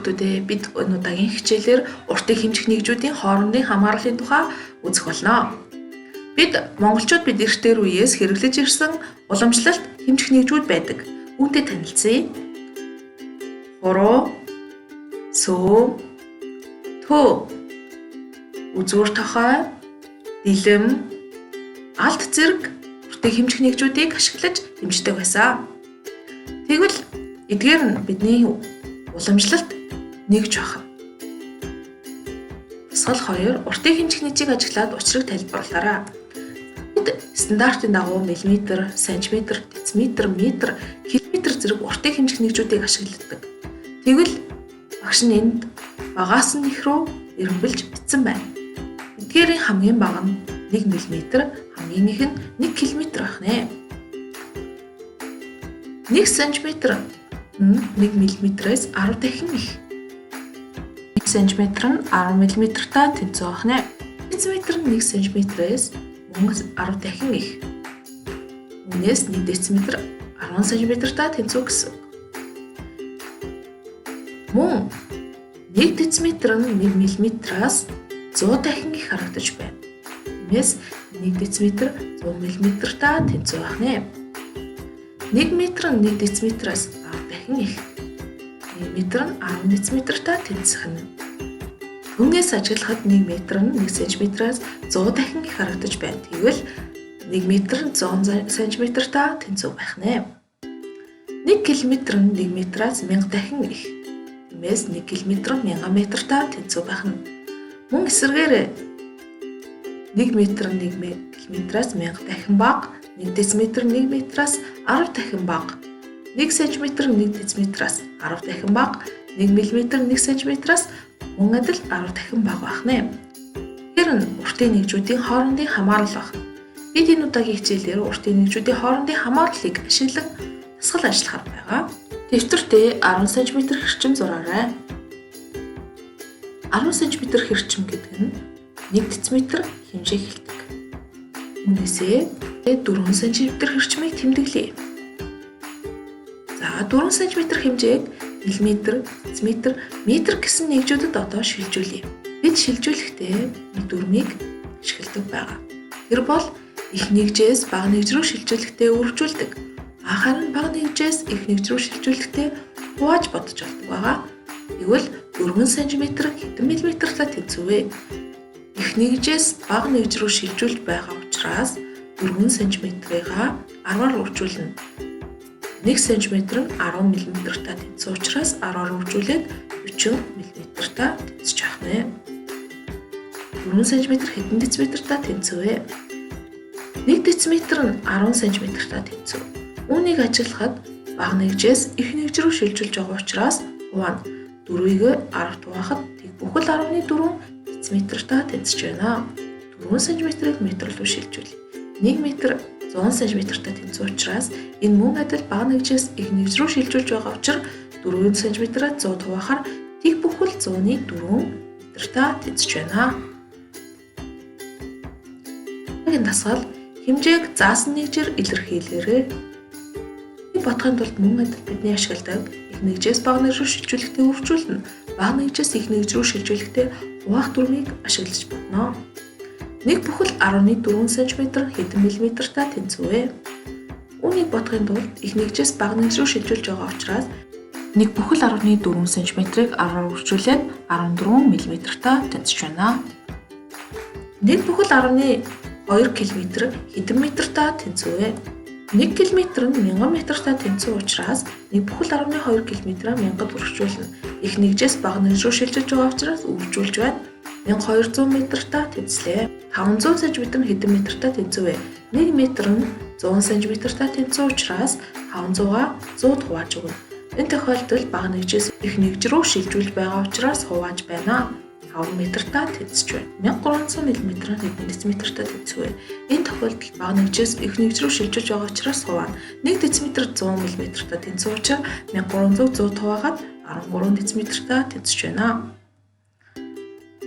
хүүхдүүдээ бид энэ удаагийн хичээлээр уртыг хэмжих нэгжүүдийн хоорондын хамаарлын тухай үзэх болно. Бид монголчууд бид эртээр үеэс хэрэглэж ирсэн уламжлалт хэмжих нэгжүүд байдаг. Үүнтэй танилцъя. Хуруу, сүү, төө, үзүүр тохой, дэлэм, алт зэрэг уртыг хэмжих нэгжүүдийг ашиглаж хэмждэг байсан. Тэгвэл эдгээр нь бидний уламжлалт нэгж байна. Тусгал 2 уртыг хэмжих нэгжийг ажиглаад учрыг тайлбарлаарай. Бид стандартын дагуу мм, сантиметр, дециметр, метр, километр зэрэг уртыг хэмжих нэгжүүдийг ашигладаг. Тэгвэл багш нь энд багаас нь их рүү эргүүлж бичсэн байна. Эдгээрийн хамгийн бага нь 1 мм, хамгийн их нь 1 км байх нэ. 1 см нь 1 мм-ээс 10 дахин их. 1 см нь 10 мм-тай тэнцүү байх нэ. Дециметр нь 1 см-ээс мөн 10 дахин их. Үүнээс 1 дециметр 10 см-тай тэнцүү гэсэн. Мөн 1 дециметр нь 1 мм-аас 100 дахин их харагдаж байна. Тиймээс 1 дециметр 100 мм-тай тэнцүү байх нэ. 1 метр нь 1 дециметраас 10 дахин их. 1 метр нь 10 дециметртай тэнцэх нь. Түүнээс ажиглахад 1 метр нь 1 см-аас 100 дахин их харагдаж байна. Тэгвэл 1 метр нь 100 см-тай тэнцүү байх нэ. 1 км нь 1 метраас 1000 дахин их. Тиймээс 1 км нь 1000 метртай тэнцүү байх нь. Мөн эсвэргээр 1 метр нь 1 км-аас 1000 дахин бага, 1 дециметр нь 1 метраас 10 дахин бага, 1 см нь 1 дециметраас 10 дахин бага, 1 мм нь 1 см-аас мөн адил 10 дахин бага байх нэ. Тэр нь уртын нэгжүүдийн хоорондын хамаарал баг. Бид энэ удаагийн хичээлээр уртын нэгжүүдийн хоорондын хамаарлыг ашиглан дасгал ажиллахаар байгаа. Дэвтэртээ 10 см хэрчим зураарай. 10 см хэрчим гэдэг нь 1 дециметр хэмжээг хэлдэг. Үүнээсээ 4 см хэрчмийг тэмдэглэе. За 4 см хэмжээг мм, дециметр, метр гэсэн нэгжүүдэд одоо шилжүүлье. Бид шилжүүлэхдээ нэг дүрмийг ашигладаг байгаа. Тэр бол их нэгжээс бага нэгж рүү шилжүүлэхдээ үргэлжлүүлдэг. Харин бага нэгжээс их нэгж рүү шилжүүлэхдээ хувааж бодож болдог байгаа. Тэгвэл 4 см хэдэн мм-тай тэнцүү вэ? Их нэгжээс бага нэгж рүү шилжүүлж байгаа учраас 4 см-ийг 10-аар үржүүлнэ. 1 см нь 10 мм-тай тэнцүү учраас 10-аар үржүүлээд 40 мм-тай тэнцэж байх нэ. 4 см хэдэн дециметртай тэнцүү вэ? 1 дециметр нь 10 см-тай тэнцүү. Үүнийг ажиглахад бага нэгжээс их нэгж рүү шилжүүлж байгаа учраас хуваана. 4-ийг 10-т хуваахад тэг бүхэл 10.4 дециметртай тэнцэж байна. 4 см-ийг метр рүү шилжүүлье. 1 метр 100 см-тай тэнцүү учраас энэ мөн адил бага нэгжээс их нэгж рүү шилжүүлж байгаа учраас 4 см-аас 100 хуваахаар тэг бүхэл 100.4 метртай тэнцэж байна. Энэ дасгал хэмжээг заасан нэгжээр илэрхийлээрэй. Бодохын тулд мөн адил бидний ашигладаг их нэгжээс бага нэгж рүү шилжүүлэхдээ үржүүлнэ. Бага нэгжээс их нэгж рүү шилжүүлэхдээ хуваах дүрмийг ашиглаж болно. 1 бүхэл 10.4 см хэдэн мм-тай тэнцүү вэ? Үүнийг бодохын тулд их нэгжээс бага нэгж рүү шилжүүлж байгаа учраас 1 бүхэл 10.4 см-ийг 10-аар үржүүлээд 14 мм-тай тэнцэж байна. 1 бүхэл 10.2 км хэдэн метртай тэнцүү вэ? 1 км нь 1000 метртай тэнцүү учраас 1 бүхэл 10.2 км-ийг 1000-д үржүүлнэ. Их нэгжээс бага нэгж рүү шилжиж байгаа учраас үржүүлж байна. 1200 метртай тэнцлээ. 500 см хэдэн метртай тэнцүү вэ? 1 метр нь 100 см-тай тэнцүү учраас 500-аа 100-д хувааж өгнө. Энэ тохиолдолд бага нэгжээс их нэгж рүү шилжүүлж байгаа учраас хувааж байна. 5 метртай тэнцэж байна. 1300 мм хэдэн дециметртай тэнцүү вэ? Энэ тохиолдолд бага нэгжээс их нэгж рүү шилжиж байгаа учраас хуваана. 1 дециметр 100 мм-тай тэнцүү учраас 1300 100-д хуваагаад 13 дециметртай тэнцэж байна.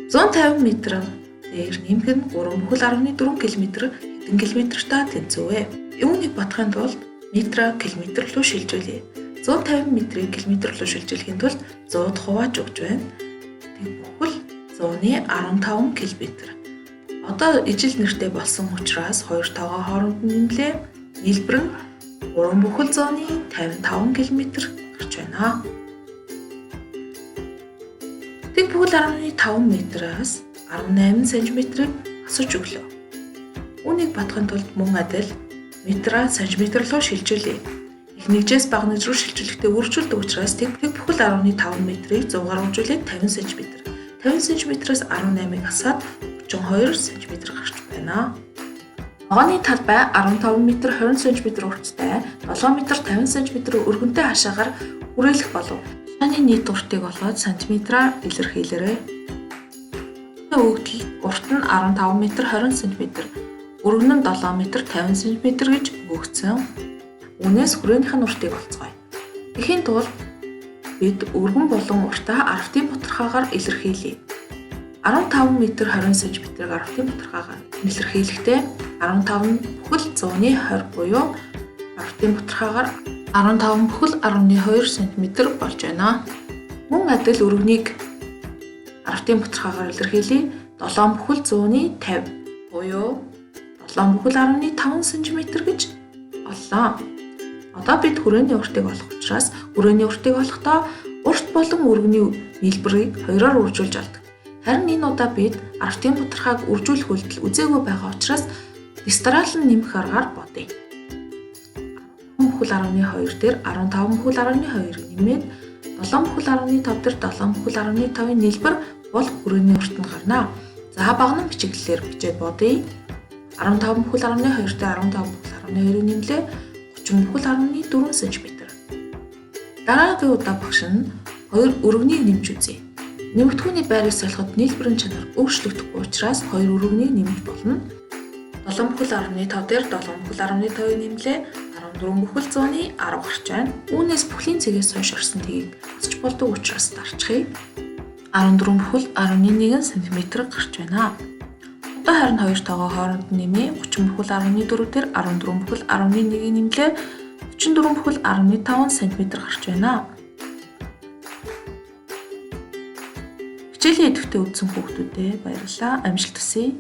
150 м дээр нэмэх нь 3 бүхэл 10.4 км хэдэн километртай тэнцүү вэ? Үүнийг бодохын тулд метр километр рүү шилжүүлье. 150 м-ийг км руу шилжүүлэхийн тулд 100-д хувааж өгч байна. Тэг бүхэл 115 км. Одоо ижил нэртэй болсон учраас 2 тоогоо хооронд нь нэмлээ. Нийлбэр нь 3 бүхэл 155 км гарч байна. Тэг бүхэл 15 м-аас 18 см-ийг асууж өглөө. Үүнийг батгахын тулд мөн адил метраа сантиметр руу шилжүүлье. Их нэгжээс бага нэгж рүү шилжүүлэхдээ үржүүлдэг учраас тэг бүхэл 15 м-ийг 100-аар үржүүлээд 50 см. 50 см-аас 18-ыг асаад 32 см гарч байна. Ногооны талбай 15 м 20 см урттай, 7 м 50 см өргөнтэй хашаагаар хүрээлэх болов. Хашааны нийт уртыг олоод сантиметраар илэрхийлээрэй. Өгдөл урт нь 15 м 20 см, өргөн нь 7 м 50 см гэж өгөгдсөн. Үүнээс хүрээнийх нь уртыг олцгоё. Тэхийн тулд бид өргөн болон уртаа арвтын бутархаагаар илэрхийлье. 15 м 20 см-ийг арвтын бутархаагаар илэрхийлэхдээ 15 бүхэл 120 буюу арвтын бутархаагаар 15 бүхэл 12 см болж байна. Мөн адил өргөнийг арвтын бутархаагаар илэрхийлье. 7 бүхэл 150 буюу 7 бүхэл 15 см гэж оллоо. Одоо бид хүрээний уртыг олох учраас хүрээний уртыг олохдоо урт болон өргөний нийлбэрийг 2-оор үржүүлж олдог. Харин энэ удаа бид арвтын бутархааг үржүүлэх үйлдэл үзээгүй байгаа учраас дистрал нь нэмэх аргаар бодъё. 15 бүхэл 12 дээр 15 бүхэл 12 нэмээд 7 бүхэл 15 дээр 7 бүхэл 15-ын нийлбэр бол хүрээний урт нь гарна. За багнан бичиглэлээр бичээд бодъё. 15 бүхэл 12 дээр 15 бүхэл 12-ыг нэмлээ 30 бүхэл 14 см. Дараагийн удаа багш нь 2 өргөнийг нэмж үзье. Нэмэгдэхүүний байрыг солиход нийлбэрийн чанар өөрчлөгдөхгүй учраас 2 өргөнийг нэмж болно. 7 бүхэл 15 дээр 7 бүхэл 15-ыг нэмлээ 14 бүхэл 110 гарч байна. Үүнээс бүхлийн цэгээс хойш орсон тгийг асч болдог учраас дарчихъя. 14 бүхэл 11 см гарч байна. Одоо харин 2 тоогоо хооронд нэмээ 30 бүхэл 14 дээр 14 бүхэл 11-ийг нэмлээ 34 бүхэл 15 см гарч байна. Хичээлийн идэвхтэй үзсэн хүүхдүүдээ баярлалаа. Амжилт хүсье.